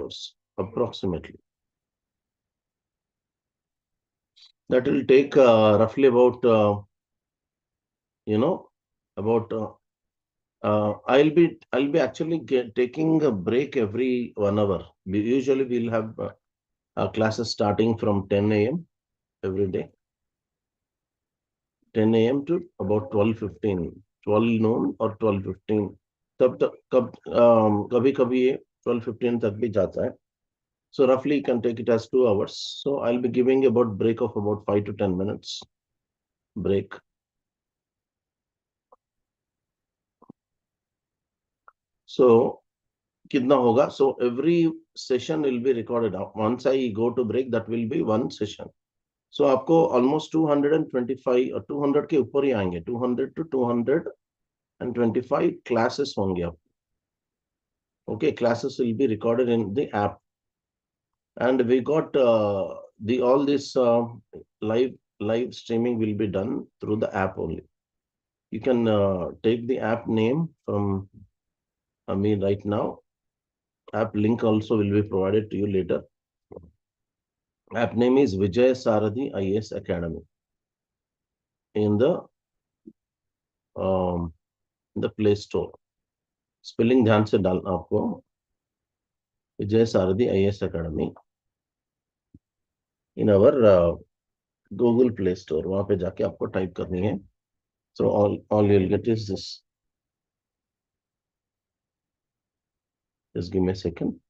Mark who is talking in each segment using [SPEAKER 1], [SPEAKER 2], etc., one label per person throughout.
[SPEAKER 1] hours approximately. That will take roughly about, about I'll be actually taking a break every 1 hour. Usually we'll have classes starting from 10 a.m. every day, 10 a.m. to about 12:15, 12 noon or 12:15. तब तक कभी कभी ये 12:15 तक भी जाता है. So roughly you can take it as 2 hours. So I'll be giving about break of about 5 to 10 minutes break. So कितना होगा? So every session will be recorded. Once I go to break, that will be one session. So आपको almost 225 और 200 के ऊपर ही आएंगे. 200 to 225 classes होंगे आप. Okay, classes will be recorded in the app, and we got the all this live streaming will be done through the app only. You can take the app name from me right now. App link also will be provided to you later. App name is Vijay Sarathi IAS Academy. In the Play Store. Spelling ध्यान से डालना आपको. विजय सारथी IAS Academy इन अवर Google play store. वहां पे जाके आपको type करनी है. So all you'll get is this. Just give me a second.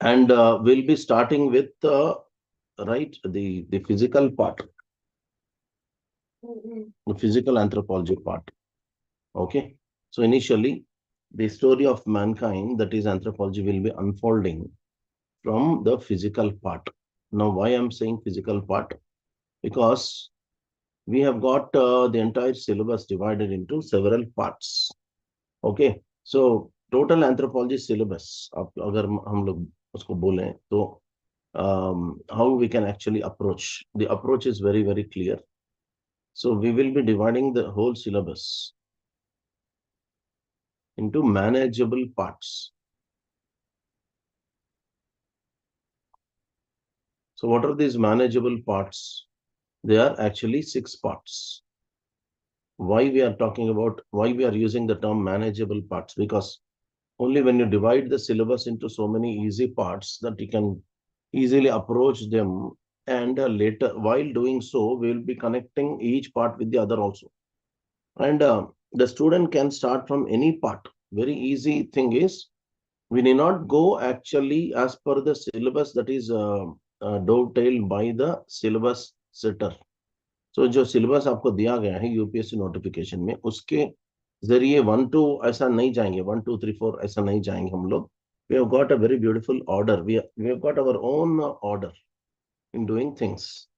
[SPEAKER 1] And we'll be starting with the physical part, the physical anthropology part. Okay. So initially, the story of mankind, that is anthropology, will be unfolding from the physical part. Now, why I'm saying physical part? Because we have got the entire syllabus divided into several parts. Okay. So total anthropology syllabus, अगर हम लोग उसको बोलें तो how we can actually approach. The approach is very, very clear. So we will be dividing the whole syllabus into manageable parts. So what are these manageable parts? They are actually 6 parts. Why we are using the term manageable parts? Because only when you divide the syllabus into so many easy parts that you can easily approach them, and later while doing so, we will be connecting each part with the other also. And the student can start from any part. Very easy thing is, we need not go actually as per the syllabus that is dovetailed by the syllabus setter. So जो syllabus आपको दिया गया है UPSC notification में, उसके जरिए 1 2 ऐसा नहीं जाएंगे, 1 2 3 4 ऐसा नहीं जाएंगे हम लोग. We have got a very beautiful order. We have got our own order in doing things.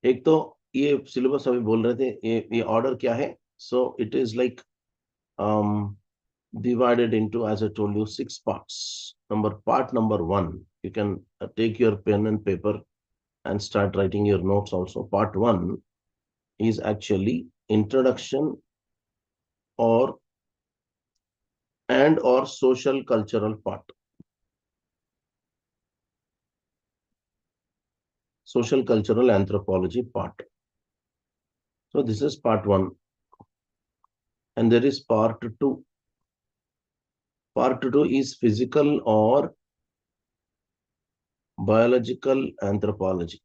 [SPEAKER 1] एक तो ये syllabus अभी बोल रहे थे, ये order क्या है? So it is like divided into, as I told you, 6 parts. Part number 1, you can take your pen and paper and start writing your notes also. Part 1 is actually introduction or social cultural part. Social cultural anthropology part. So this is part 1. And there is part 2. Part 2 is physical or biological anthropology.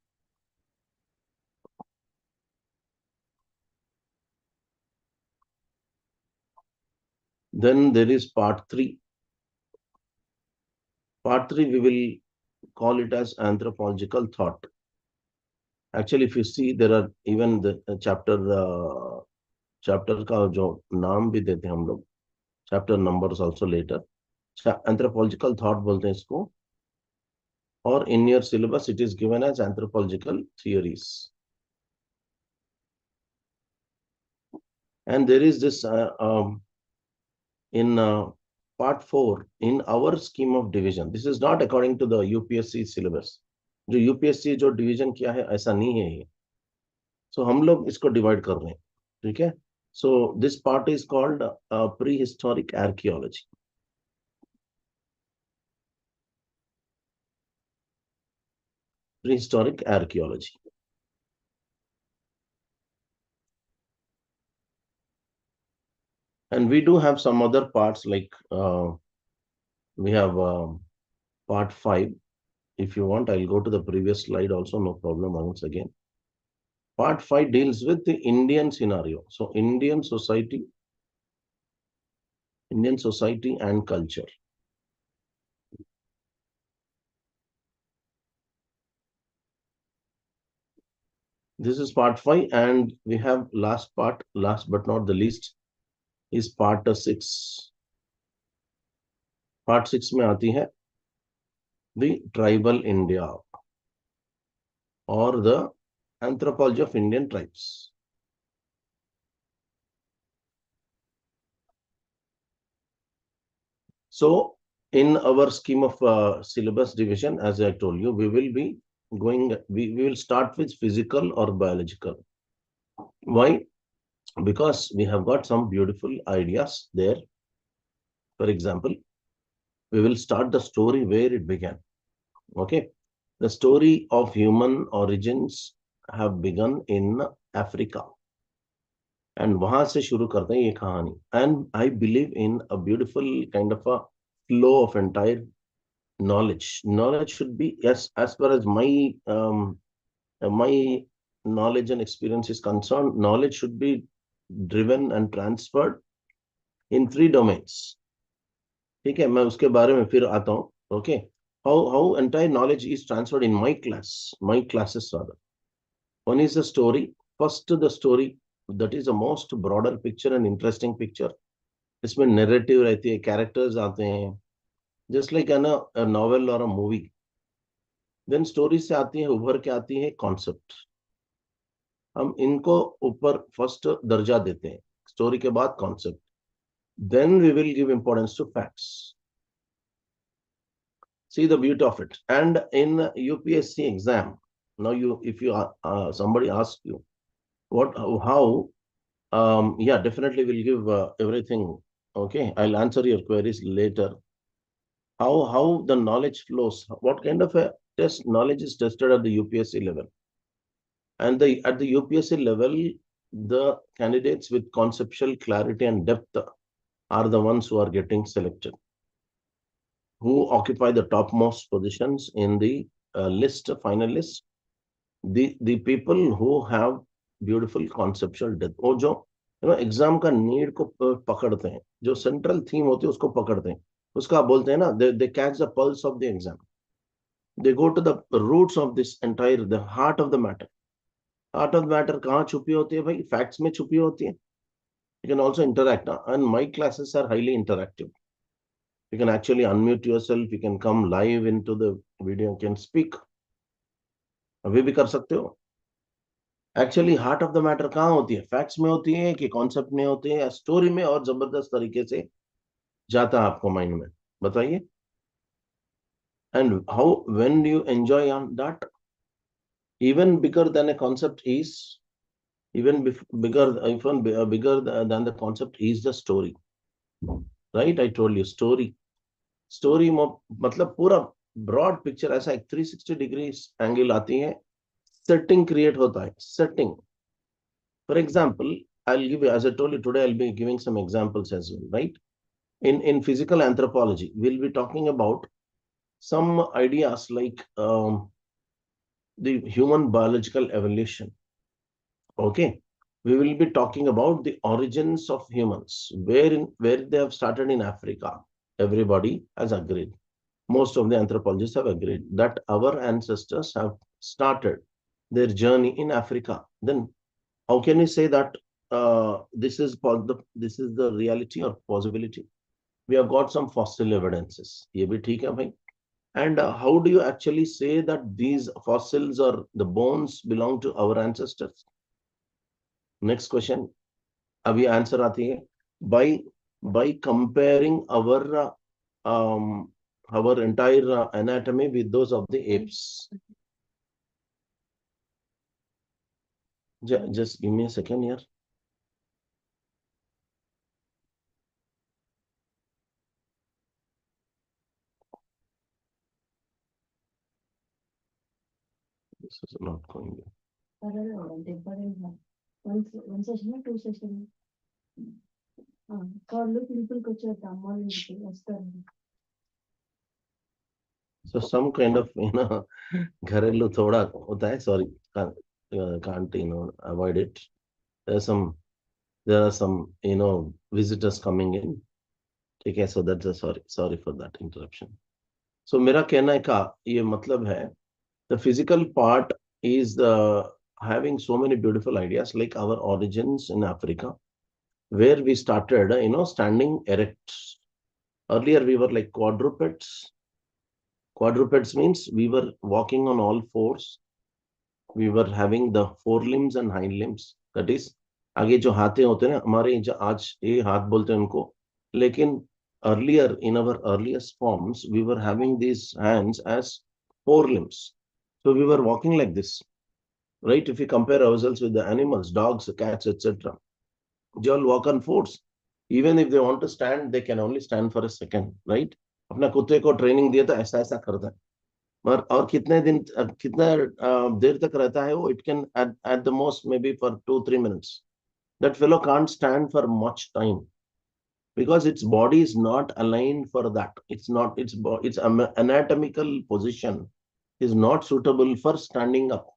[SPEAKER 1] Then there is part 3. Part 3 we will call it as anthropological thought. Actually, if you see, there are even the chapter का जो नाम भी देते हैं हम लोग, chapter numbers also later. Anthropological thought बोलते हैं इसको. Or in your syllabus, it is given as anthropological theories. And there is this in part 4 in our scheme of division. This is not according to the UPSC syllabus. जो UPSC जो division किया है ऐसा नहीं है ये. सो हम लोग इसको डिवाइड कर रहे हैं. ठीक है. So this part is called pre historic archaeology. Prehistoric archaeology. And we do have some other parts like we have part 5. If you want, I'll go to the previous slide also, no problem once again. Part 5 deals with the Indian scenario. So Indian society and culture. This is part 5 and we have last part, last but not the least, is part 6. Part 6 में आती है the tribal India or the anthropology of Indian tribes. So in our scheme of syllabus division, as I told you, we will be we will start with physical or biological. Why? Because we have got some beautiful ideas there. For example, we will start the story where it began. Okay. The story of human origins have begun in Africa. And वहां से शुरू करते हैं ये कहानी. And I believe in a beautiful kind of a flow of entire knowledge. Knowledge should be, yes, as far as my knowledge and experience is concerned, knowledge should be driven and transferred in 3 domains. ठीक है, मैं उसके बारे में फिर आता हूँ. Okay. How entire knowledge is transferred in my classes rather. One is the story. First, the story that is the most broader picture and interesting picture. इसमें narrative रहती है, characters आते हैं, just like a novel or a movie. Then story से आती है, उभर के आती है concept. हम इनको ऊपर फर्स्ट दर्जा देते हैं, स्टोरी के बाद concept. Then we will give importance to facts. See the beauty of it. And in UPSC exam, now if you somebody asks you how, yeah, definitely will give everything. Okay, I'll answer your queries later. How the knowledge flows, what kind of a test knowledge is tested at the UPSC level. And at the UPSC level, the candidates with conceptual clarity and depth are the ones who are getting selected, who occupy the topmost positions in the final list. The people who have beautiful conceptual depth, वो जो exam का need को पकड़ते हैं, जो central theme होती है उसको पकड़ते हैं, उसका आप बोलते हैं ना, they catch the pulse of the exam. They go to the roots of this entire, the heart of the matter. Heart of the matter कहाँ छुपी होती है भाई? Facts में छुपी होती है. You can also interact, and my classes are highly interactive. You can actually unmute yourself, you can come live into the video, you can speak. अभी भी कर सकते हो. Actually heart of the matter कहाँ होती है? फैक्ट्स में होती है कि कॉन्सेप्ट में होती है या स्टोरी में, और जबरदस्त तरीके से जाता है आपको माइंड में. बताइए. And how when you enjoy on that, even bigger than a concept is, bigger than the concept is the story. Right? I told you story मतलब पूरा ब्रॉड पिक्चर, ऐसा एक 360 डिग्री एंगल आती है, सेटिंग क्रिएट होता है. Setting, for example, I'll give you, as I told you today, I'll be giving some examples as well, right? In physical anthropology, we'll be talking about some ideas like the human biological evolution. Okay, we will be talking about the origins of humans, where they have started in Africa. Everybody has agreed. Most of the anthropologists have agreed that our ancestors have started their journey in Africa. Then, how can we say that this is the reality or possibility? We have got some fossil evidences. ये भी ठीक है भाई. And how do you actually say that these fossils or the bones belong to our ancestors? Next question. अभी answer आती है, by comparing our entire anatomy with those of the apes. Just give me a second here. This is not going.
[SPEAKER 2] one session, two session. కాళ్ళు పిలుపులకు వచ్చేట అమ్మ ఇంటికి వస్తారు.
[SPEAKER 1] So some kind of घरेलू थोड़ा होता है. Sorry, can't avoid it. There are some visitors coming in. Okay, so that's a sorry for that interruption. So मेरा कहने का ये मतलब है, the physical part is having so many beautiful ideas, like our origins in Africa, where we started, standing erect. Earlier we were like quadrupeds. Quadrupeds means we were walking on all fours. We were having the forelimbs and hind limbs. That is, आगे जो हाथे होते हैं ना हमारे, जो आज ये हाथ बोलते हैं उनको, लेकिन earlier in our earliest forms we were having these hands as forelimbs. So we were walking like this, right? If we compare ourselves with the animals, dogs, cats, etc., they all walk on fours. Even if they want to stand, they can only stand for a second, right? अपना कुत्ते को training दिया तो ऐसा ऐसा करता है, और कितने दिन कितना देर तक रहता है वो, it can at the most maybe for 2-3 minutes. That fellow can't stand for much time because its body is not aligned for that. It's not its anatomical position is not suitable for standing up.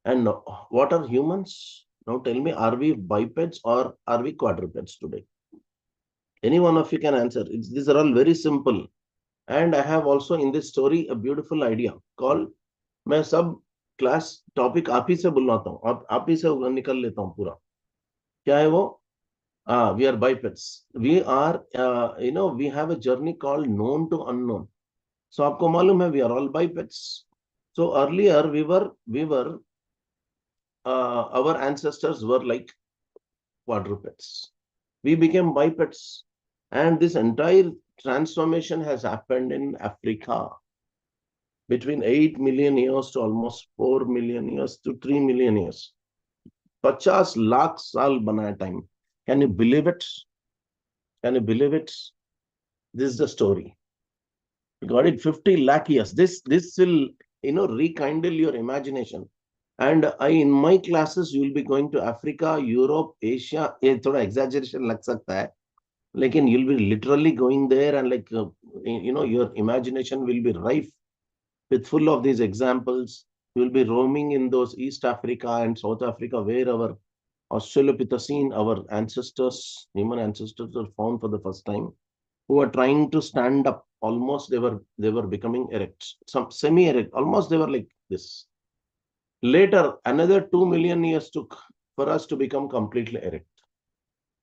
[SPEAKER 1] And what are humans? Now tell me, are we bipeds or are we quadrupeds today? Any one of you can answer. These are all very simple. And I have also in this story a beautiful idea called, मैं सब class topic आप ही से बुलवाता हूँ, आप ही से निकल लेता हूँ पूरा. क्या है वो? We are bipeds. We are, we have a journey called known to unknown. So आपको मालूम है, we are all bipeds. So earlier our ancestors were like quadrupeds. We became bipeds. And this entire transformation has happened in Africa between 8 million years to almost 4 million years to 3 million years. 50 lakh saal banaya time. Can you believe it? Can you believe it? This is the story. We got it 50 lakh years. This will, rekindle your imagination. And in my classes, you will be going to Africa, Europe, Asia. ये थोड़ा exaggeration लग सकता है, लेकिन you'll be literally going there and like, your imagination will be rife with full of these examples. You will be roaming in those East Africa and South Africa where our Australopithecine, our ancestors, human ancestors were found for the first time, who were trying to stand up. Almost they were becoming erect, some semi-erect, almost they were like this. Later, another 2 million years took for us to become completely erect.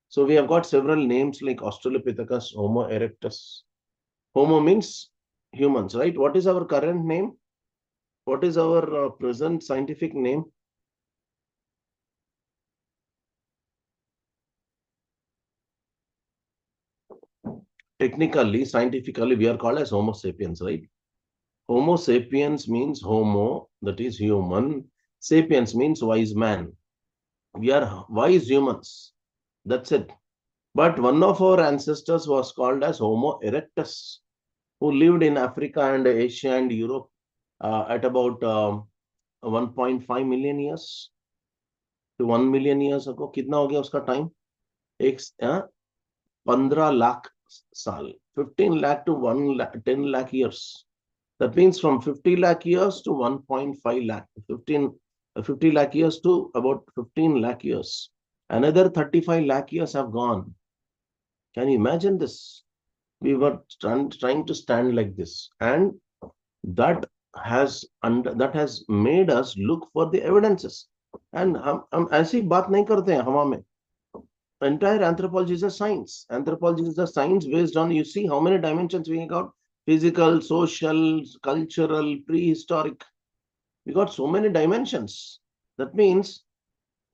[SPEAKER 1] So we have got several names like Australopithecus, Homo erectus. Homo means humans, right? What is our current name? What is our present scientific name? Technically, scientifically, we are called as Homo sapiens, right? Homo sapiens means Homo, that is human. Sapiens means wise man. We are wise humans. That's it. But one of our ancestors was called as Homo erectus, who lived in Africa and Asia and Europe at about 1.5 million years to 1 million years ago. कितना हो गया उसका time? 15 lakh साल, 15 lakh to 10 lakh years. That means from 50 lakh years to 1.5 lakh, 50 lakh years to about 15 lakh years. Another 35 lakh years have gone. Can you imagine this? We were trying to stand like this, and that has made us look for the evidences. And हम ऐसी बात नहीं करते हैं हवा में. Entire anthropology is a science. Anthropology is a science based on, you see how many dimensions we got: physical, social, cultural, prehistoric. We got so many dimensions. That means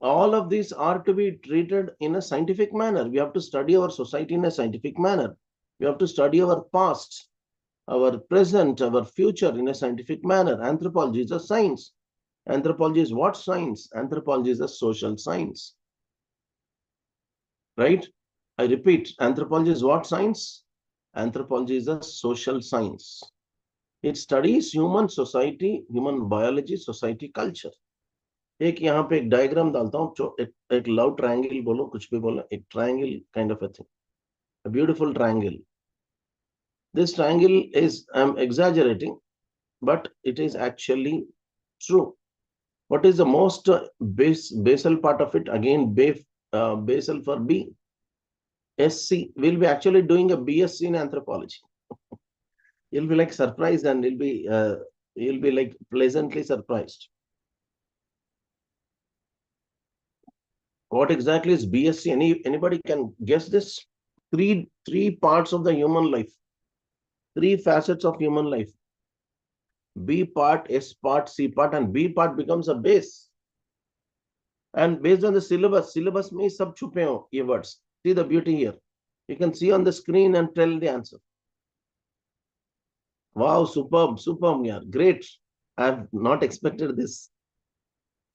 [SPEAKER 1] All of these are to be treated in a scientific manner. We have to study our society in a scientific manner. We have to study our past, our present, our future in a scientific manner. Anthropology is a science. Anthropology is what science? Anthropology is a social science, right? I repeat, anthropology is what science? Anthropology is a social science. It studies human society, human biology, society, culture. एक यहाँ पे एक diagram डालता हूँ जो एक love triangle बोलो कुछ भी बोलो एक triangle kind of a thing a beautiful triangle. This triangle is I'm exaggerating, but it is actually true. What is the most basal part of it? Again, basal for B. SC. We'll be actually doing a BSc in anthropology. You'll be like surprised and you'll be like pleasantly surprised. What exactly is BSc? Anybody can guess this? Three parts of the human life, three facets of human life. B part, S part, C part, and B part becomes a base. And based on the syllabus में सब छुपे हो ये words. See the beauty here. You can see on the screen and tell the answer. Wow, superb, yeah, great. I have not expected this.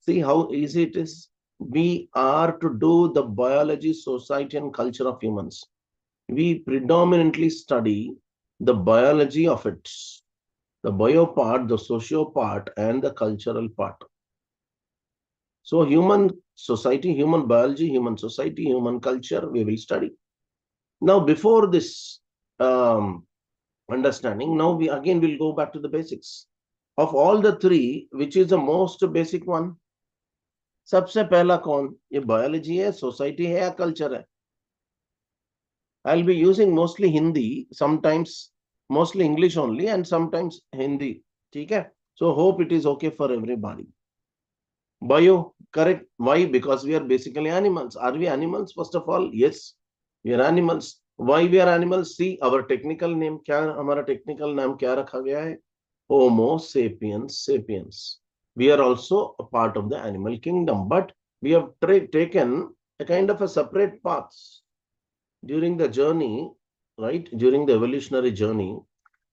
[SPEAKER 1] See how easy it is. We are to do the biology, society, and culture of humans. We predominantly study the biology of it, the bio part, the socio part, and the cultural part. So human society, human biology, human society, human culture, we will study. Now, before this understanding, now we again will go back to the basics. Of all the three, which is the most basic one? सबसे पहला कौन? ये biology है, society है या culture है? I'll be using mostly Hindi, sometimes mostly English only, and sometimes Hindi. ठीक है? So hope it is okay for everybody. Bio, correct. Why? Because we are basically animals. Are we animals? First of all, yes, we are animals. Why we are animals? See, our technical name, क्या हमारा technical name क्या रखा गया है? Homo sapiens sapiens. We are also a part of the animal kingdom, but we have taken a kind of a separate path during the journey, right? During the evolutionary journey,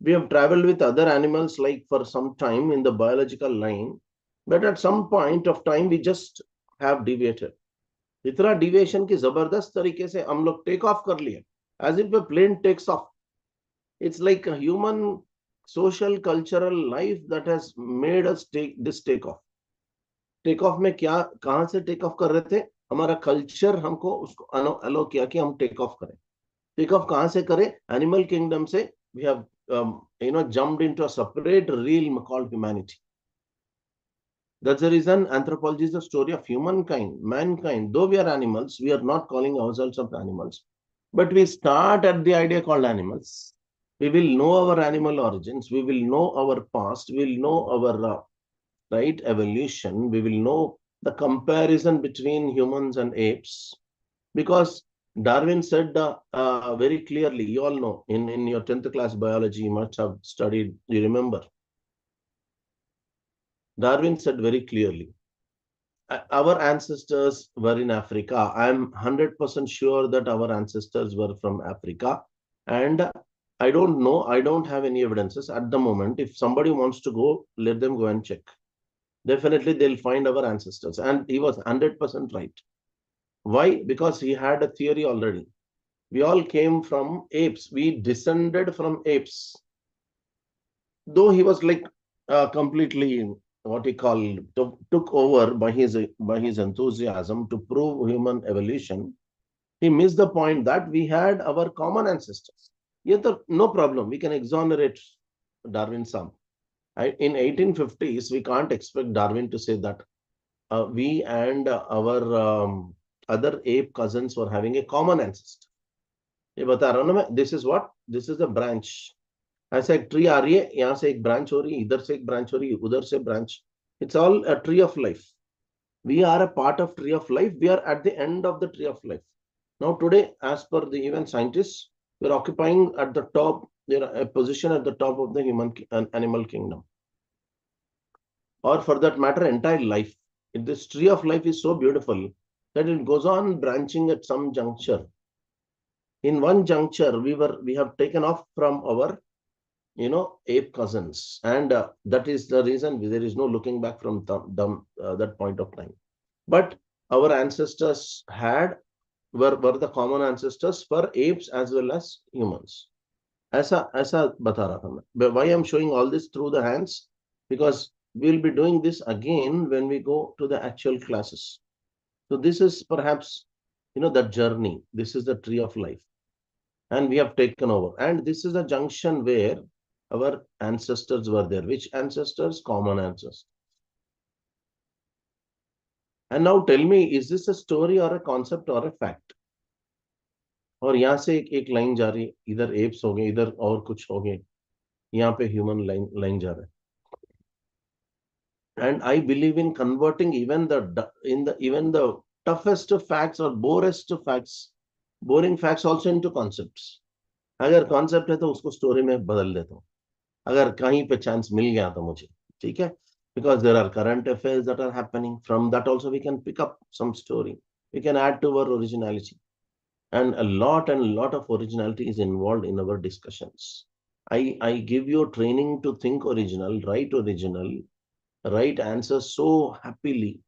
[SPEAKER 1] we have traveled with other animals like for some time in the biological line, but at some point of time we just have deviated. इतना deviation की जबरदस्त तरीके से हम लोग take off कर लिए, as if a plane takes off. It's like a human social cultural life that has made us take this take off. Take off में क्या कहाँ से take off कर रहे थे? हमारा culture हमको उसको allow किया कि हम take off करें. Take off कहाँ से करें? Animal kingdom से we have jumped into a separate realm called humanity. That's the reason anthropology is the story of humankind, mankind. Though we are animals, we are not calling ourselves of animals. But we start at the idea called animals. We will know our animal origins. We will know our past. We will know our right evolution. We will know the comparison between humans and apes. Because Darwin said very clearly, you all know, in your 10th class biology, you must have studied, you remember. Darwin said very clearly, our ancestors were in Africa. I'm 100% sure that our ancestors were from Africa. And I don't know, I don't have any evidences at the moment. If somebody wants to go, let them go and check. Definitely they'll find our ancestors. And he was 100% right. Why? Because he had a theory already. We all came from apes. We descended from apes. Though he was like completely what he called took over by his enthusiasm to prove human evolution, he missed the point that we had our common ancestors. Yet no problem. We can exonerate Darwin some. In 1850s, we can't expect Darwin to say that we and our other ape cousins were having a common ancestor. ये बता रहा हूँ ना मैं, this is what? This is a branch. ऐसा एक tree आ रही है, यहाँ से एक ब्रांच हो रही है, इधर से एक ब्रांच हो रही है, उधर से branch. It's all a tree of life. We are a part of tree of life. We are at the end of the tree of life. Now today, as per the even scientists, we are occupying at the top, a position at the top of the human and animal kingdom. Or for that matter, entire life. This tree of life is so beautiful that it goes on branching at some juncture. In one juncture, we have taken off from our ape cousins, and that is the reason there is no looking back from that point of time. But our ancestors were the common ancestors for apes as well as humans. ऐसा बता रहा था मैं. But why I'm showing all this through the hands? Because we'll be doing this again when we go to the actual classes. So this is perhaps, that journey. This is the tree of life. And we have taken over. And this is a junction where our ancestors were there. Which ancestors? Common ancestors. And now tell me, is this a story or a concept or a fact? और यहाँ से एक line जा रही है, इधर apps हो गए, इधर और कुछ हो गए, यहाँ पे ह्यूमन लाइन जा रहा है. And I believe in converting even the toughest facts or boring facts also into concepts. अगर कॉन्सेप्ट है तो उसको स्टोरी में बदल देता हूँ, अगर कहीं पे चांस मिल गया तो मुझे, ठीक है. Because there are current affairs that are happening. From that also we can pick up some story. We can add to our originality. And a lot of originality is involved in our discussions. I give you training to think original, write answers so happily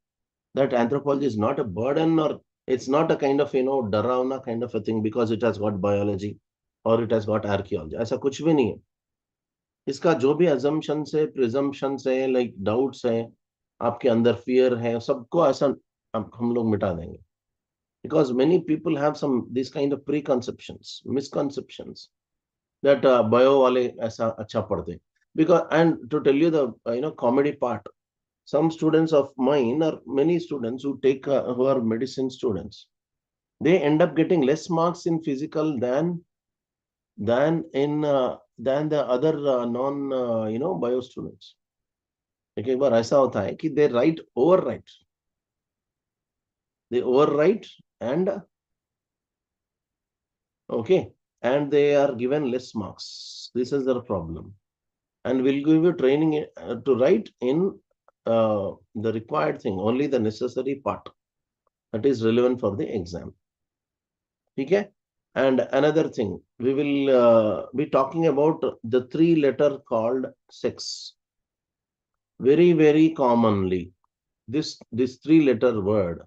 [SPEAKER 1] that anthropology is not a burden, or it's not a kind of, डरावना kind of a thing because it has got biology or it has got archaeology. ऐसा कुछ भी नहीं है. इसका जो भी assumptions है, presumptions है, like doubts है, आपके अंदर fear है, सबको ऐसा हम लोग मिटा देंगे. Because many people have these kind of preconceptions, misconceptions that bio वाले ऐसा अच्छा पढ़ते हैं. Because, and to tell you the comedy part, some students of mine, or many students who are medicine students, they end up getting less marks in physical than the other non bio students. एक बार ऐसा होता है कि they overwrite and okay, and they are given less marks. This is their problem. And we'll give you training to write in the required thing, only the necessary part that is relevant for the exam. Okay? And another thing, we will be talking about the 3-letter called sex. Very, very commonly, this 3-letter word.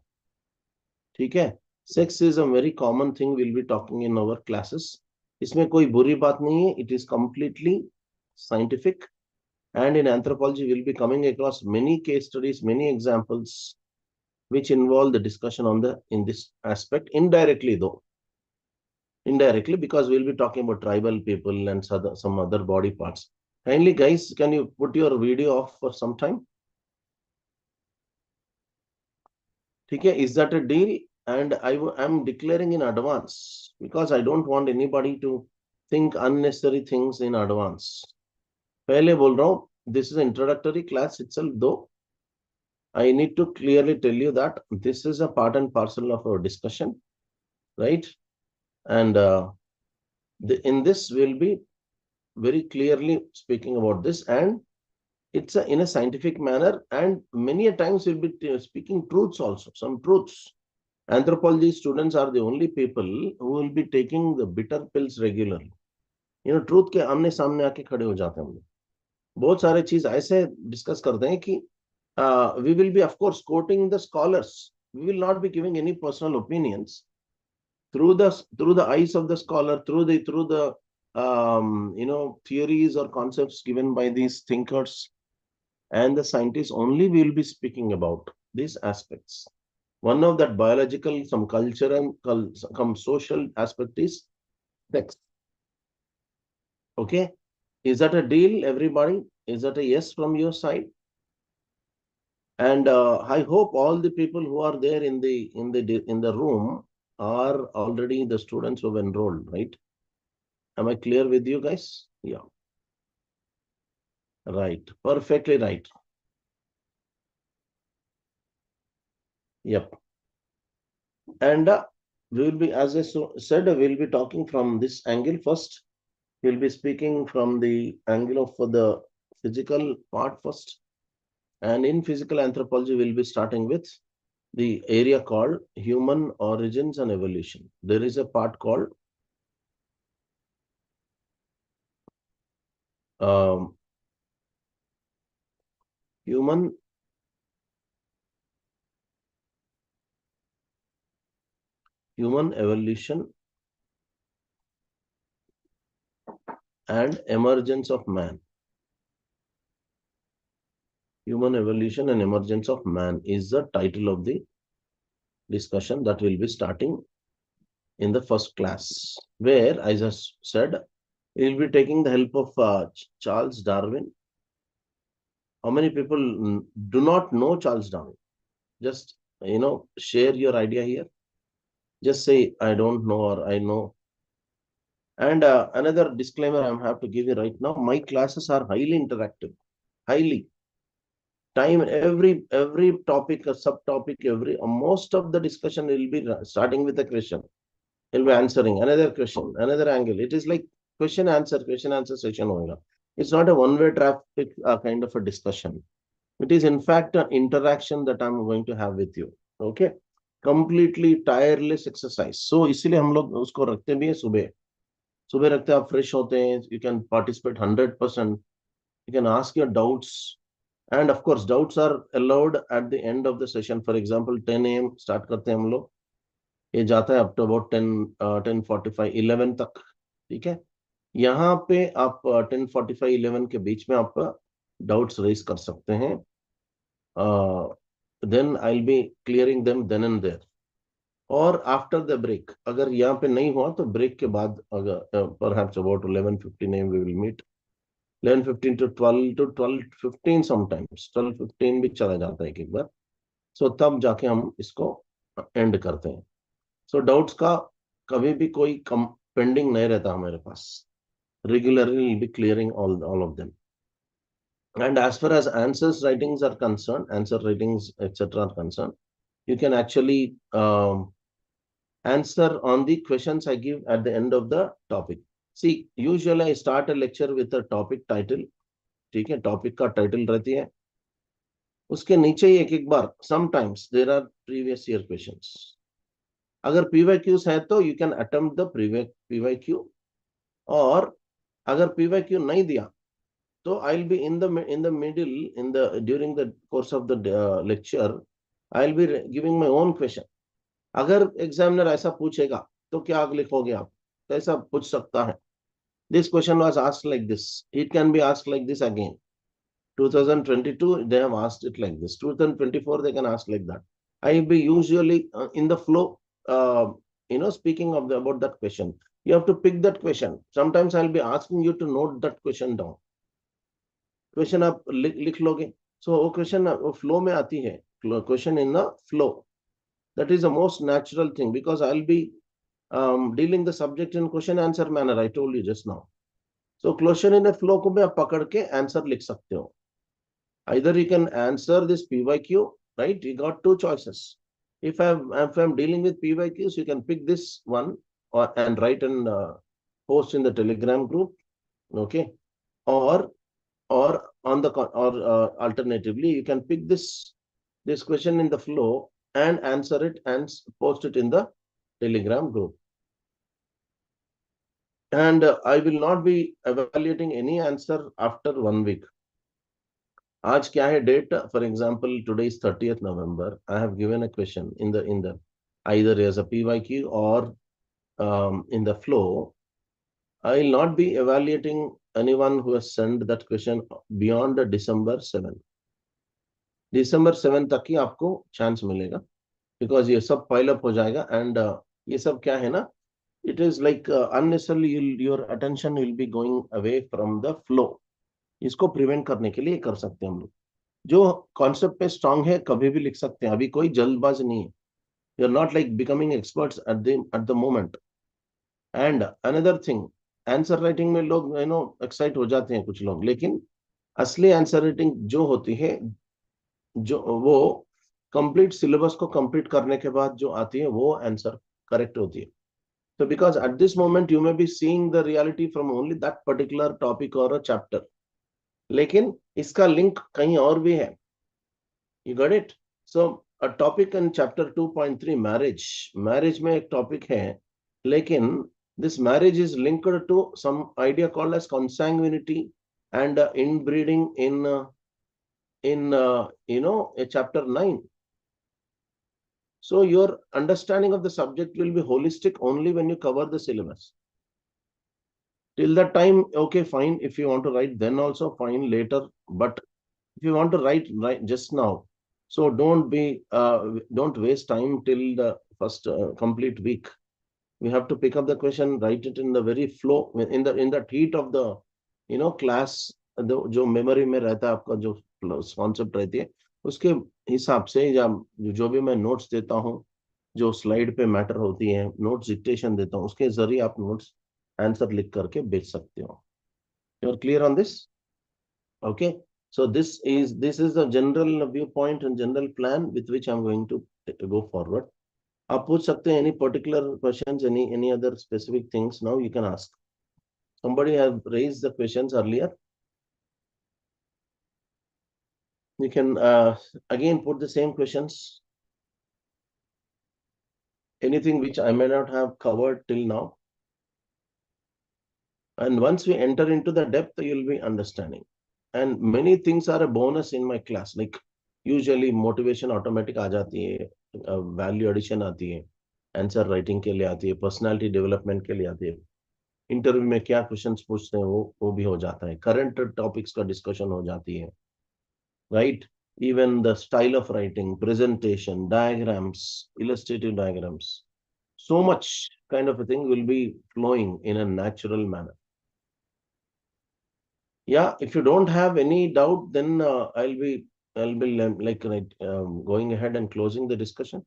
[SPEAKER 1] Okay? Sex is a very common thing we'll be talking in our classes. इसमें कोई बुरी बात नहीं है. It is completely scientific. And in anthropology, we'll be coming across many case studies, many examples, which involve the discussion in this aspect, indirectly though. Indirectly, because we'll be talking about tribal people and some other body parts. Kindly, guys, can you put your video off for some time? Okay, is that a deal? And I am declaring in advance, because I don't want anybody to think unnecessary things in advance. पहले बोल रहा हूँ, this is an introductory class itself, though I need to clearly tell you that this is a part and parcel of our discussion, right? And in this, we'll be very clearly speaking about this, and it's in a scientific manner, and many a times we'll be speaking truths also, some truths. Anthropology students are the only people who will be taking the bitter pills regularly. Truth के आमने सामने आके खड़े हो जाते हैं हम लोग. बहुत सारे चीज ऐसे डिस्कस करते हैं कि we will be, of course, quoting the scholars. We will not be giving any personal opinions. Through the eyes of the scholar, through the theories or concepts given by these thinkers and the scientists, only we will be speaking about these aspects. One of that biological, some cultural, some social aspect is sex. Okay, is that a deal, everybody? Is that a yes from your side? And I hope all the people who are there in the room are already the students who have enrolled, right? Am I clear with you guys? Yeah. Right. Perfectly right. Yep. And we will be, as I said, we'll be talking from this angle first. We'll be speaking from the angle of the physical part first. And in physical anthropology, we'll be starting with the area called human origins and evolution. There is a part called um, human evolution and emergence of man. Human evolution and emergence of man is the title of the discussion that will be starting in the first class, where, as I said, we will be taking the help of Charles Darwin. How many people do not know Charles Darwin? Just, share your idea here. Just say, I don't know or I know. And another disclaimer I have to give you right now, my classes are highly interactive, highly. Time, every topic, a subtopic, most of the discussion will be starting with a question. He'll be answering another question, another angle. It is like question answer session. Hoga. It's not a one-way traffic kind of a discussion. It is in fact an interaction that I'm going to have with you. Okay, completely tireless exercise. So इसीलिए हम लोग उसको रखते भी हैं सुबह. सुबह रखते हैं, आप फ्रेश होते हैं. You can participate 100%. You can ask your doubts. And of course, doubts are allowed at the end of the session. For example, 10 a.m. start करते हैं हम लोग. ये जाता है अप टू अबाउट 10:45 11 तक. ठीक है, यहाँ पे आप 10:45 11 के बीच में आप डाउट्स रेज कर सकते हैं. Then I will be clearing them then and there. और आफ्टर द ब्रेक, अगर यहाँ पे नहीं हुआ तो ब्रेक के बाद, अगर perhaps about 11:15 am we will meet. 11:15 to 12 to 12:15 sometimes 12:15 भी चला जाता है एक बार. सो तब जाके हम इसको एंड करते हैं. सो डाउट्स का कभी भी कोई पेंडिंग नहीं रहता हमारे पास. Regularly we'll be clearing all of them. And as far as answers writings are concerned, answer writings etc. are concerned, you can actually answer on the questions I give at the end of the topic. See, usually I start a lecture with a topic title. ठीक है, topic का title रहती है, उसके नीचे ही एक एक बार sometimes there are previous year questions. अगर पीवाईक्यूज है तो you can attempt the PYQ. और अगर पीवाईक्यू नहीं दिया तो I'll be in the middle, during the course of the lecture, I'll be giving my own question. अगर एग्जामिनर ऐसा पूछेगा तो क्या लिखोगे आप, तो ऐसा पूछ सकता है. This question was asked like this. It can be asked like this again. 2022 they have asked it like this. 2024 they can ask like that. I will be usually in the flow, speaking of about that question. You have to pick that question. Sometimes I'll be asking you to note that question down. Question आप लिख लोगे. सो वो question वो flow में आती है. Question in the flow, that is the most natural thing, because I will be dealing the subject in question answer manner. I told you just now. So question in flow को भी आप पकड़ के answer लिख सकते हो. either you can answer this PYQ, right? You got two choices. If I'm dealing with PYQs, you can pick this one and write and post in the Telegram group, okay? Or alternatively, you can pick this question in the flow and answer it and post it in the Telegram group. And I will not be evaluating any answer after 1 week. आज क्या है date? For example, today is 30th November. I have given a question in the either as a PYQ or in the flow. I will not be evaluating anyone who has sent that question beyond December 7. December 7 तक ही आपको chance मिलेगा, because ये सब pile up हो जाएगा. And ये सब क्या है ना, it is like unnecessarily your attention will be going away from the flow. इसको प्रिवेंट करने के लिए कर सकते हैं हम लोग. जो कॉन्सेप्ट पे स्ट्रांग है कभी भी लिख सकते हैं, अभी कोई जल्दबाजी नहीं है. You are not like becoming experts at the moment. And another thing, answer writing में लोग एक्साइट हो जाते हैं कुछ लोग, लेकिन असली आंसर राइटिंग जो होती है, जो वो कंप्लीट सिलेबस को कंप्लीट करने के बाद जो आती है वो आंसर करेक्ट होती है. So because at this moment you may be seeing the reality from only that particular topic or a chapter, लेकिन इसका लिंक कहीं और भी है. You got it? So a topic in chapter 2.3, marriage. Marriage में एक topic है, लेकिन this marriage is linked to some idea called as consanguinity and inbreeding in a chapter 9. So your understanding of the subject will be holistic only when you cover the syllabus. Till that time, okay, fine. If you want to write, then also fine later. But if you want to write just now. So don't waste time till the first complete week. We have to pick up the question, write it in the very flow, in the heat of the class. जो memory में रहता है आपका, जो concept रहती है, उसके हिसाब से, या जो भी मैं नोट्स देता हूँ, जो स्लाइड पे मैटर होती है, नोट्स डिक्टेशन देता हूँ, उसके जरिए आप नोट्स आंसर लिख करके भेज सकते हो. You are clear on this? Okay, so this is the general viewpoint and general plan with which I'm going to go forward. आप पूछ सकते हैं any particular questions, any other specific things. Now you can ask. Somebody have raised the questions earlier. You can again put the same questions. Anything which I may not have covered till now. And once we enter into the depth, you'll be understanding. And many things are a bonus in my class. Like usually motivation automatic आ जाती है, value addition आती है, answer writing के लिए आती है, personality development के लिए आती है, इंटरव्यू में क्या क्वेश्चंस पूछते हैं वो भी हो जाता है, करंट टॉपिक्स का डिस्कशन हो जाती है, right? Even the style of writing, presentation, diagrams, illustrative diagrams, so much kind of a thing will be flowing in a natural manner. Yeah, if you don't have any doubt, then I'll be like going ahead and closing the discussion.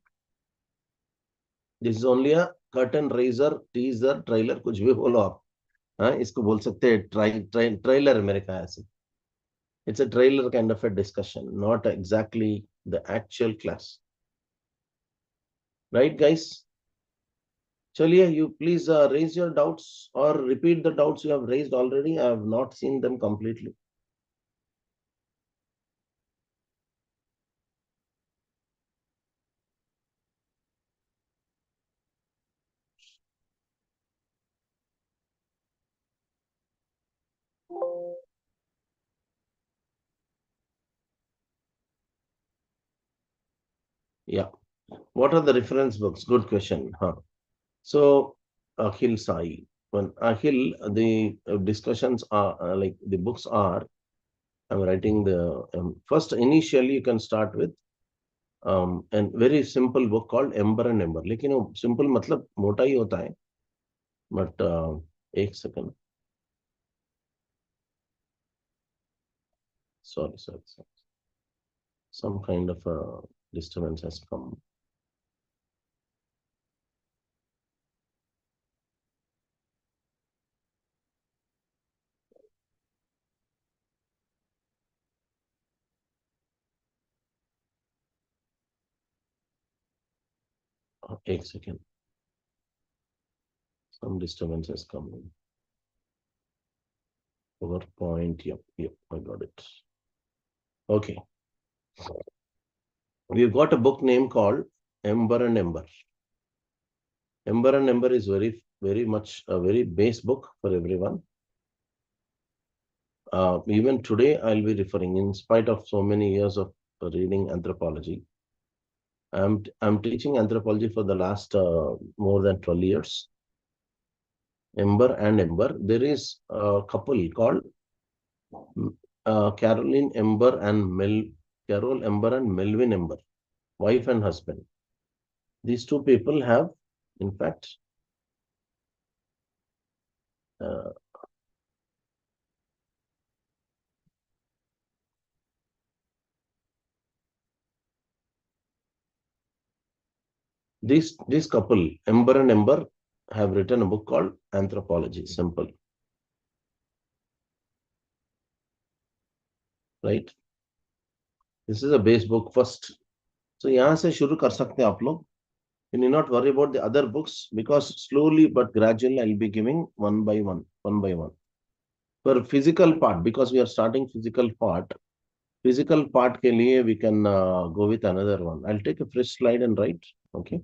[SPEAKER 1] This is only a curtain raiser, teaser, trailer, कुछ भी बोलो आप. हाँ, इसको बोल सकते हैं trailer मेरे ख्याल से. It's a trailer kind of a discussion, not exactly the actual class. Right, guys? चलिए, you please raise your doubts or repeat the doubts you have raised already. I have not seen them completely. Yeah. What are the reference books? Good question. Huh? So, Akhil Sai. When Akhil, the discussions are like the books are. I'm writing the first. Initially, you can start with a very simple book called Ember and Ember. लेकिन वो simple मतलब मोटा ही होता है. But एक second. Sorry. Some kind of disturbance has come. एक second. Some disturbance has come in. PowerPoint. Yep, I got it. Okay. We've got a book name called Ember and Ember. Ember and Ember is very much a very base book for everyone. Even today, I'll be referring, in spite of so many years of reading anthropology. I'm teaching anthropology for the last more than 12 years. Ember and Ember. There is a couple called Carol Ember and Melvin Ember, wife and husband. These two people have, in fact, this couple, Ember and Ember, have written a book called Anthropology. Simple. Right? This is a base book first. So यहाँ से शुरू कर सकते हैं आप लोग. You need not worry about the other books, because slowly but gradually I'll be giving one by one. For physical part, because we are starting physical part, Physical part ke liye we can go with another one. I'll take a fresh slide and write. Okay.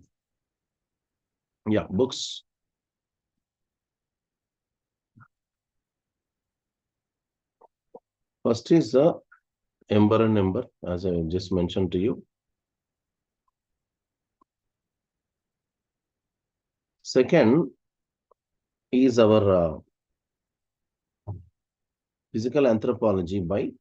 [SPEAKER 1] Yeah, books. First is the Ember and Ember, as I just mentioned to you. Second is our physical anthropology by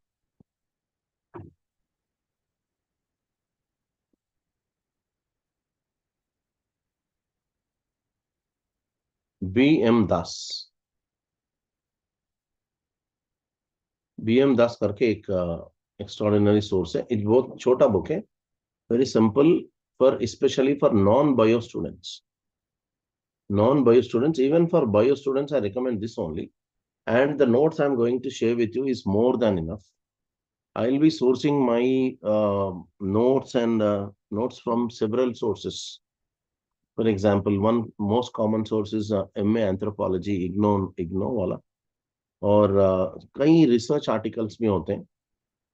[SPEAKER 1] B.M. Das. B.M. Das करके एक extraordinary source है. It's बहुत छोटा book है. Very simple for especially for non-bio students. Non-bio students, even for bio students, I recommend this only. And the notes I'm going to share with you is more than enough. I'll be sourcing my notes and notes from several sources. For example, one most common source is MA Anthropology, IGNO वाला. और कई research articles भी होते हैं.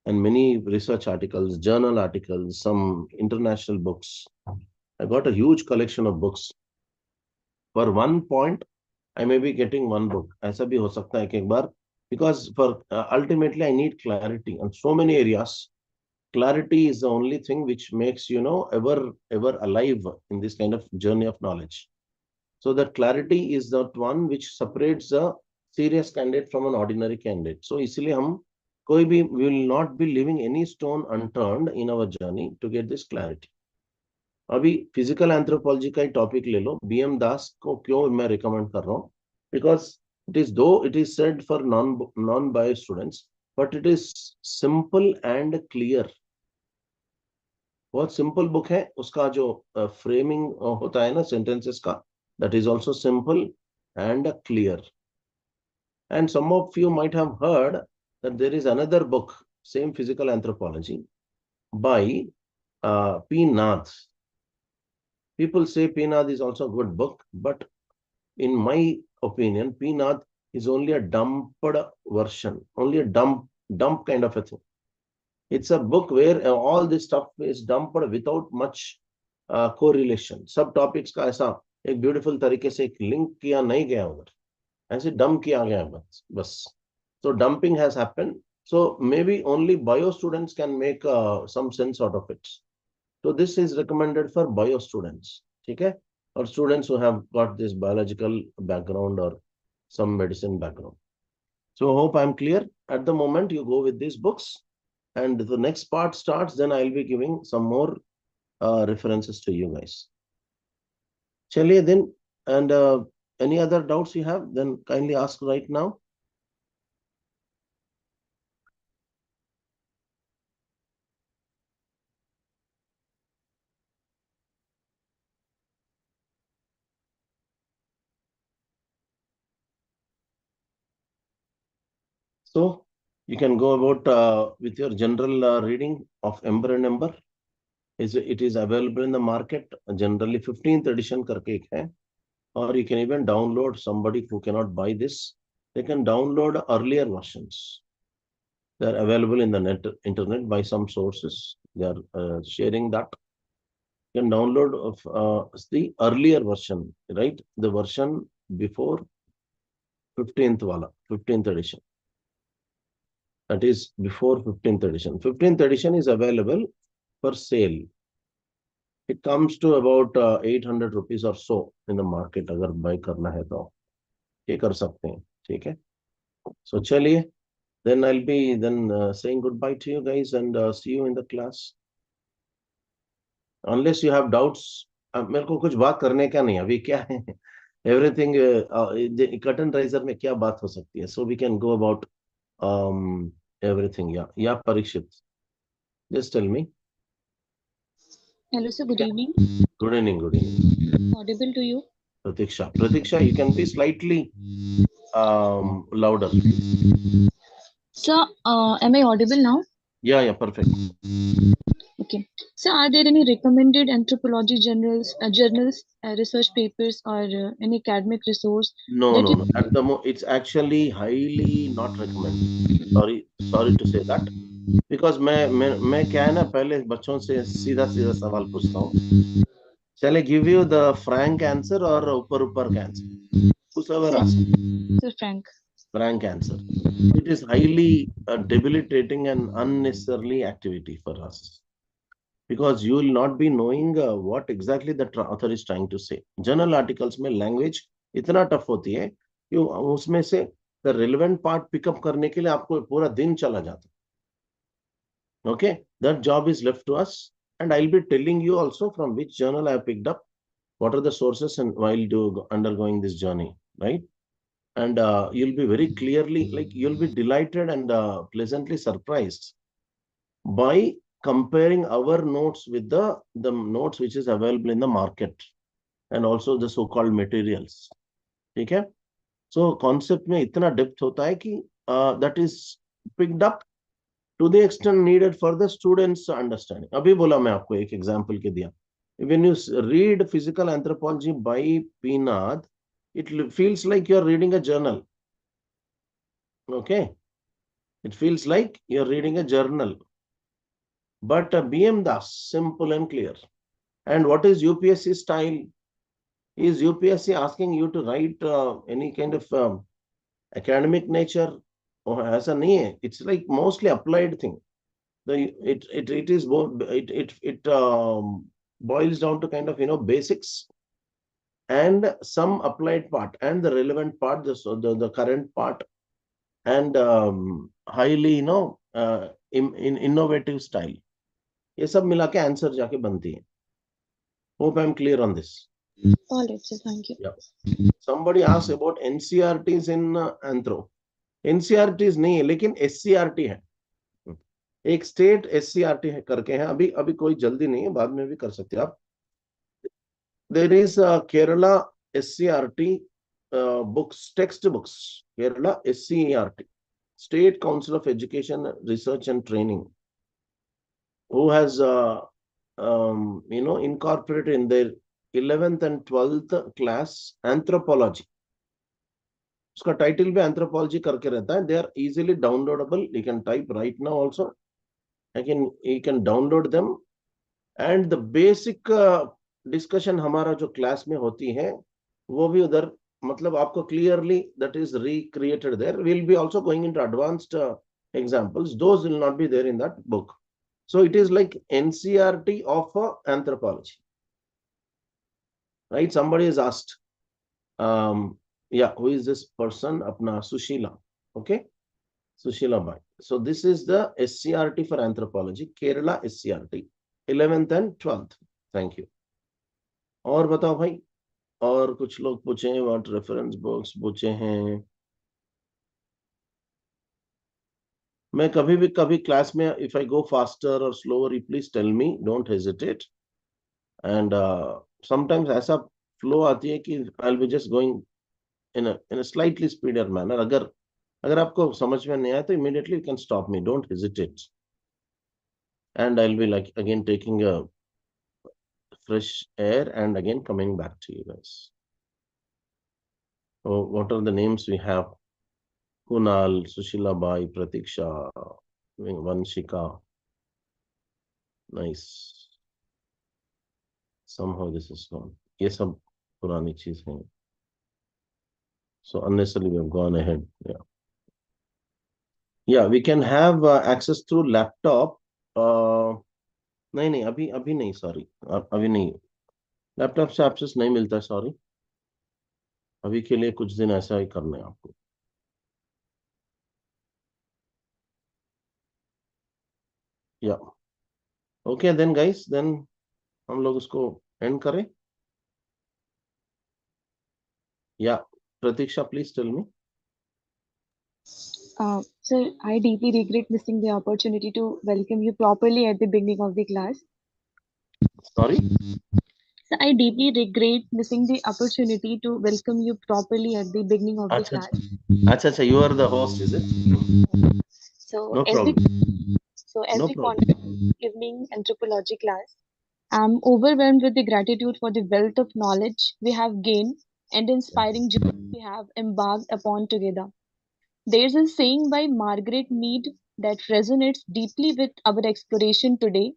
[SPEAKER 1] And many research articles, journal articles, some international books. I got a huge collection of books. For one point, I may be getting one book. ऐसा भी हो सकता है कि एक बार, because for ultimately I need clarity on so many areas. Clarity is the only thing which makes ever alive in this kind of journey of knowledge. So that clarity is that one which separates a serious candidate from an ordinary candidate. So इसलिए हम कोई भी we will not be leaving any stone unturned in our journey to get this clarity. अभी physical anthropology का ही topic ले लो. BM दास को क्यों मैं रिकमेंड कर रहा हूँ? Because it is said for non-bio students, but it is simple and clear. बहुत सिंपल बुक है. उसका जो फ्रेमिंग होता है ना सेंटेंसेस का, that is also simple and clear. And some of you might have heard that there is another book, same physical anthropology, by P. Nath. People say P. Nath is also a good book, but in my opinion, P. Nath is only a dumped version, only a dump kind of a thing. It's a book where all this stuff is dumped without much correlation. सब topics का ऐसा एक beautiful तरीके से एक link किया नहीं गया उधर, ऐसे डंप किया गया बस. So dumping has happened. So maybe only bio students can make some sense out of it. So this is recommended for bio students, okay? Or students who have got this biological background or some medicine background. So I hope I'm clear. At the moment, you go with these books, and the next part starts, then I'll be giving some more references to you guys. Chaliye then, and any other doubts you have, then kindly ask right now. So you can go about with your general reading of Ember and Ember. It is available in the market. Generally 15th edition karke ek hai. Or you can even download. Somebody who cannot buy this, they can download earlier versions. They are available in the internet by some sources. They are sharing that. You can download of the earlier version, right? The version before 15th edition. That is before 15th edition. 15th edition is available for sale. It comes to about 800 rupees or so in the market. अगर buy करना है तो ये कर सकते हैं, ठीक है? So चलिए, then I'll be saying goodbye to you guys and see you in the class. Unless you have doubts, मेरे को कुछ बात करने का नहीं अभी क्या है? Everything curtain raiser में क्या बात हो सकती है? So we can go about everything. Yeah, Parikshit. Just tell me.
[SPEAKER 3] Hello, sir. Good evening.
[SPEAKER 1] Good evening. Good evening.
[SPEAKER 3] Audible to you?
[SPEAKER 1] Pratiksha, you can be slightly louder.
[SPEAKER 3] Sir, am I audible now?
[SPEAKER 1] Yeah, perfect.
[SPEAKER 3] Okay. So, are there any recommended anthropology journals, research papers, or any academic resource
[SPEAKER 1] No,
[SPEAKER 3] that
[SPEAKER 1] no,
[SPEAKER 3] you?
[SPEAKER 1] no. At the it's actually highly not recommended. Sorry to say that. Because मैं क्या है ना, पहले बच्चों से सीधा सीधा सवाल पूछता हूँ. Shall I give you the frank answer or ऊपर ऊपर का answer? Whosoever asks,
[SPEAKER 3] So, Frank.
[SPEAKER 1] frank answer. It is highly debilitating and unnecessarily activity for us because you will not be knowing what exactly the author is trying to say. Journal articles में language इतना tough होती है कि उसमें से the relevant part pick up करने के लिए आपको पूरा दिन चला जाता है. Okay, that job is left to us, and I'll be telling you also from which journal I have picked up, what are the sources, and while undergoing this journey, right? And you'll be very clearly, like you'll be delighted and pleasantly surprised by comparing our notes with the notes which is available in the market and also the so-called materials. Okay, so concept में इतना depth होता है कि that is picked up to the extent needed for the students understanding. अभी बोला मैं आपको एक example के दिया. When you read physical anthropology by Pinath, it feels like you're reading a journal. Okay, it feels like you're reading a journal. But BM Das, simple and clear. And what is UPSC style? Is UPSC asking you to write any kind of academic nature? Or ऐसा नहीं है. It's like mostly applied thing. It boils down to kind of basics and some applied part and the relevant part, the current part, and highly in innovative style. ये सब मिला के answer जाके बनती है. Hope I'm clear on this.
[SPEAKER 3] All right, sir. Thank you.
[SPEAKER 1] Yeah. Somebody asked about NCRTs in anthro. NCRTs नहीं है लेकिन SCRT है. एक स्टेट SCRT है करके है. अभी अभी कोई जल्दी नहीं है, बाद में भी कर सकते आप. There is a Kerala SCRT books, textbooks. Kerala SCERT, State Council of Education, Research and Training, who has incorporated in their 11th and 12th class anthropology. उसका टाइटल भी एंथ्रोपोलॉजी करके रहता है. They are easily downloadable. You can type right now also. You can download them. And the basic discussion हमारा जो class में होती है वो भी उधर, मतलब आपको clearly that is recreated there. We'll be also going into advanced examples. Those will not be there in that book. So it is like NCRT of anthropology. Right? Somebody has asked, who is this person? Apna Sushila. Okay? Sushila Bhai. So this is the SCRT for anthropology, Kerala SCRT, 11th and 12th. Thank you. और बताओ भाई, और कुछ लोग पूछे हैं what reference books पूछे हैं. मैं कभी क्लास में इफ आई गो फास्टर और slower, you please tell me, don't hesitate. And sometimes ऐसा फ्लो आती है कि I will be just going in a slightly speeder manner. अगर आपको समझ में नहीं आया तो immediately you can stop me, don't hesitate. And I will be like again taking a fresh air and again coming back to you guys. So what are the names we have? Kunal, Sushila Bai, Pratiksha, Vanshika. Nice. Somehow this is gone. ये सब पुरानी चीज है. So unnecessarily we have gone ahead. Yeah, we can have access through laptop. नहीं अभी नहीं, sorry अभी नहीं. लैपटॉप से एक्सेस नहीं मिलता है, सॉरी. अभी के लिए कुछ दिन ऐसा ही करना है आपको. या ओके देन गाइस, देन हम लोग उसको एंड करें. या प्रतीक्षा, please tell me.
[SPEAKER 3] Sir, I deeply regret missing the opportunity to welcome you properly at the beginning of the class.
[SPEAKER 1] Sorry?
[SPEAKER 3] So, I deeply regret missing the opportunity to welcome you properly at the beginning of the class.
[SPEAKER 1] अच्छा, you are the host, is it?
[SPEAKER 3] So,
[SPEAKER 1] No
[SPEAKER 3] as the
[SPEAKER 1] problem.
[SPEAKER 3] So, as
[SPEAKER 1] No
[SPEAKER 3] we
[SPEAKER 1] problem.
[SPEAKER 3] continue evening anthropology class, I'm overwhelmed with the gratitude for the wealth of knowledge we have gained and the inspiring journey we have embarked upon together. There's a saying by Margaret Mead that resonates deeply with our exploration today.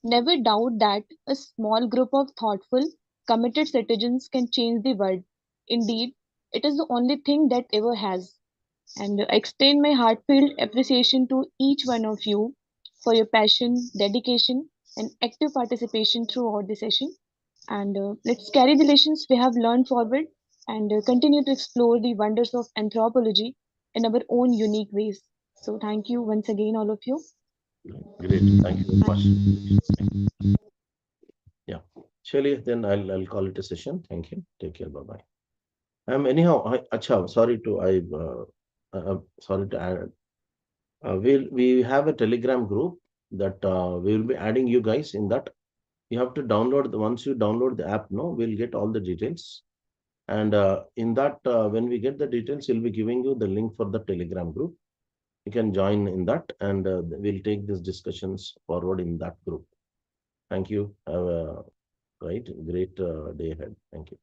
[SPEAKER 3] Never doubt that a small group of thoughtful, committed citizens can change the world. Indeed, it is the only thing that ever has. And I extend my heartfelt appreciation to each one of you for your passion, dedication, and active participation throughout the session. And let's carry the lessons we have learned forward and continue to explore the wonders of anthropology in our own unique ways. So, thank you once again, all of you.
[SPEAKER 1] Great. Thank you very
[SPEAKER 3] Thank
[SPEAKER 1] much.
[SPEAKER 3] you.
[SPEAKER 1] Yeah. Surely, then I'll call it a session. Thank you. Take care. Bye bye. Anyhow, acha, sorry to add. We have a Telegram group that we will be adding you guys in that. You have to download the once you download the app, no, we'll get all the details. And in that, when we get the details, we'll be giving you the link for the Telegram group. You can join in that, and we'll take these discussions forward in that group. Thank you. Have a great day ahead. Thank you.